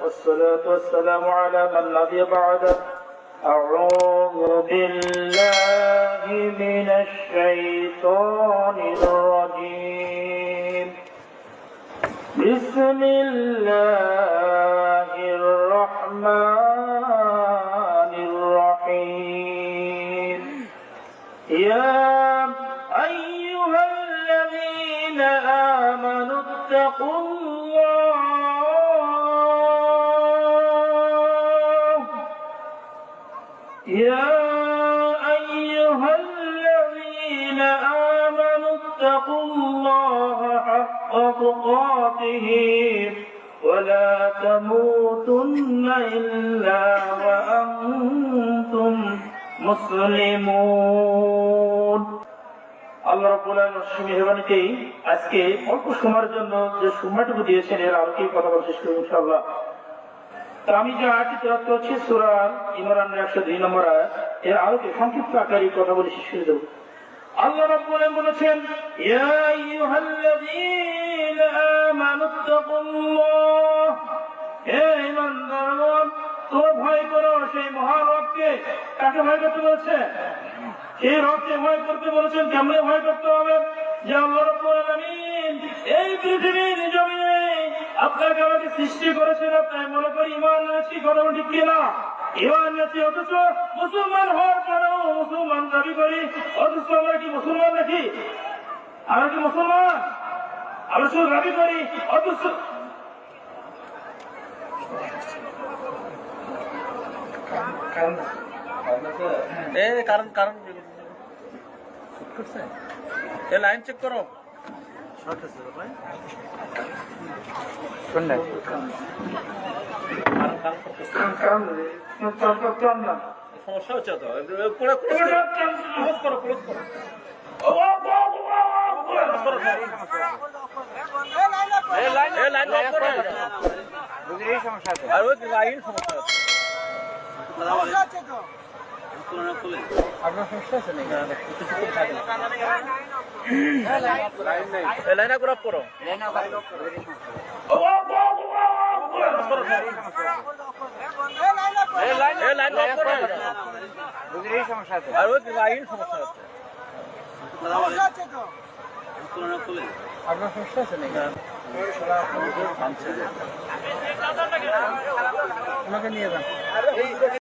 والصلاة والسلام على من نبي بعده. أعوذ بالله من الشيطان الرجيم. بسم الله الرحمن الرحيم. يا أيها الذين آمنوا اتقوا الله. يا أيها الذين آمنوا اتقوا الله حق تقاته ولا تموتن إلا وأنتم মুসলিমুন। আল্লাহ রাব্বুল আলামিন মেহেরবানিতে আজকে অল্প সময়ের জন্য যে সময়টুকু দিয়েছেন এর আলোকে কথা বলার চেষ্টা করব ইনশাআল্লাহ। তো আমি যে আয়াতটি তেলাওয়াত করছি সূরা ইমরানের 102 নম্বর আয়াত, এর আলোকে সংক্ষিপ্ত আকারে কথা বলে শেষ করে দেব। আল্লাহ রাব্বুল আলামিন বলেছেন, ইয়া আইয়ুহাল্লাযীনা আমানুত্তাকুল্লাহ, হে ঈমানদারগণ, তোমরা ভয় করো সেই মহান রবকে। কাকে ভয় করতে বলেছে? সেই রবকে ভয় করতে বলেছেন। কেমনে ভয় করতে হবে? যে আল্লাহ রাব্বুল আলামিন এই পৃথিবীর জমিনে আপনাকে আমাকে সৃষ্টি করেছেন, আপনি মনে করি ঈমান এনেছি, কথা ঠিক কিনা? ঈমান এনেছি, অথচ মুসলমান হওয়ার পরেও মুসলমান দাবি করি, অথচ আমরা কি মুসলমান নাকি? আমরা কি মুসলমান? আমরা শুধু দাবি করি, অথচ লাইন চেক করো। সমস্যা হচ্ছে তো, আপনার সমস্যা আছে নাকি? লাইন আপ করো। আপনার সমস্যা আছে নাকি? ওনাকে নিয়ে যান।